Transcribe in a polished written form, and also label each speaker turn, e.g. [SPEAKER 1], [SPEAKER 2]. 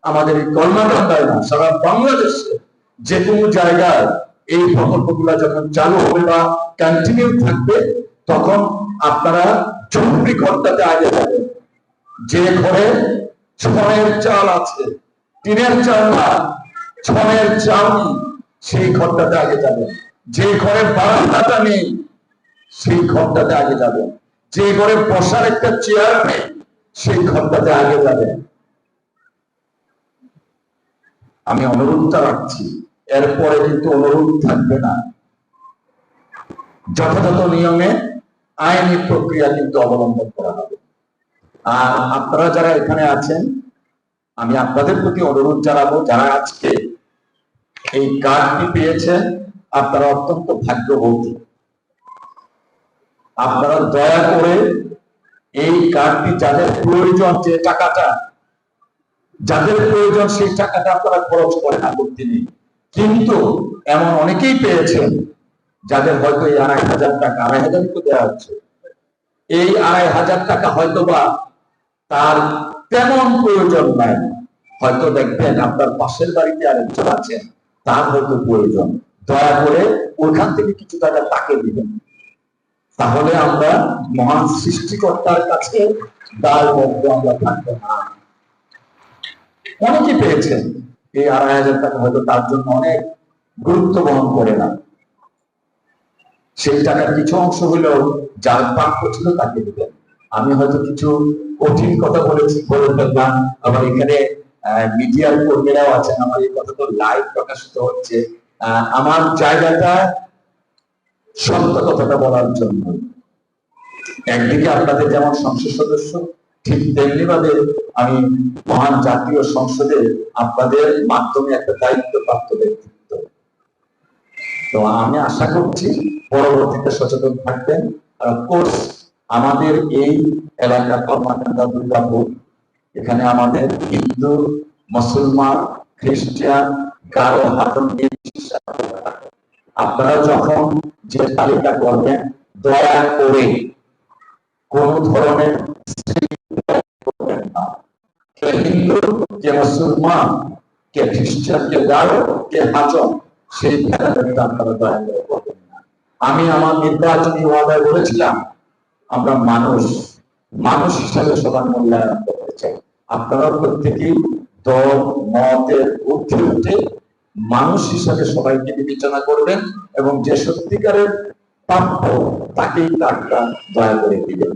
[SPEAKER 1] আমাদের এই কর্ণাটকায় না, সারা বাংলাদেশে যে কোনো জায়গায় এই প্রকল্পগুলো যখন চালু হবে বা কন্টিনিউ থাকবে, তখন আপনারা জরুরি ঘরটাতে আগে যাবেন। যে ঘরে ছনের চাল আছে, টিনের চাল না, ছনের চাল, সেই ঘরটাতে আগে যাবেন। যে ঘরে বারান্দাটা নেই, সেই ঘরটাতে আগে যাবেন। যে ঘরে বসার একটা চেয়ার নেই, সেই ঘরটাতে আগে যাবেন। আমি অনুরোধটা রাখছি, এরপরে কিন্তু অনুরোধ থাকবে না। যথাযথ নিয়মে আইনি প্রক্রিয়া কিন্তু অবলম্বন করা হবে। আর আপনারা যারা এখানে আছেন, আমি আপনাদের প্রতি অনুরোধ জানাবো, যারা আজকে এই কার্ডটি পেয়েছেন, আপনারা অত্যন্ত ভাগ্যবতী। আপনারা দয়া করে এই কার্ডটি যাদের প্রয়োজন, যে টাকাটা যাদের প্রয়োজন, সেই টাকাটা আপনারা খরচ করেন, আপত্তি নেই। কিন্তু এমন অনেকেই পেয়েছেন যাদের হয়তো এই ২৫০০ টাকা, ২৫০০ তো দেওয়া হচ্ছে, এই ২৫০০ টাকা হয়তো বা তার তেমন প্রয়োজন নাই। হয়তো দেখবেন আপনার পাশের বাড়িতে আরেকজন আছেন, তার হয়তো প্রয়োজন। দয়া করে ওইখান থেকে কিছু টাকা তাকে দিবেন। তাহলে আমরা মহান সৃষ্টিকর্তার কাছে দায়বদ্ধ আমরা থাকবো না। অনেকে পেয়েছেন এই ২৫০০ টাকা, হয়তো তার জন্য অনেক গুরুত্ব বহন করে না। সেই টাকার কিছু অংশ হলেও যার প্রাপ্য ছিল তাকে দিবেন। আমি হয়তো কিছু কঠিন কথা বলেছি, বলে ফেললাম। আবার এখানে মিডিয়ার কর্মীরাও আছেন, আমার এই কথা তো লাইভ প্রকাশিত হচ্ছে। আমার জায়গাটা সত্য কথাটা বলার জন্য। একদিকে আপনাদের যেমন সংসদ সদস্য, ঠিক তেমনি ভাবে আমি মহান জাতীয় সংসদে আপনাদের মাধ্যমে একটা দায়িত্বপ্রাপ্ত ব্যক্তিত্ব। তো আমি আশা করছি পরবর্তীতে সচেতন থাকবেন। আর অফকোর্স আমাদের এই এলাকা কর্মাকাণ্ডা দুর্গাপুর, এখানে আমাদের হিন্দু, মুসলমান, খ্রিস্টান, গারো, হাতন, আপনারা যখন যে তালিকা করবেন, দয়া করে কোন ধরনের কে হিন্দু, কে মুসলমান, কে খ্রিস্টান, কে গারো, কে হাজং, সেই ভেদাভেদটা আপনারা দয়া করে করবেন না। আমি আমার নির্বাচনী ওয়াদায় বলেছিলাম, আমরা মানুষ হিসাবে সবার মূল্যায়ন করতে চাই। আপনারা প্রত্যেকেই দল মতের ঊর্ধ্বে উঠে মানুষ হিসাবে সবাইকে বিবেচনা করবেন এবং যে সত্যিকারের প্রাপ্য তাকেই টাকা দয়া করে দিবেন।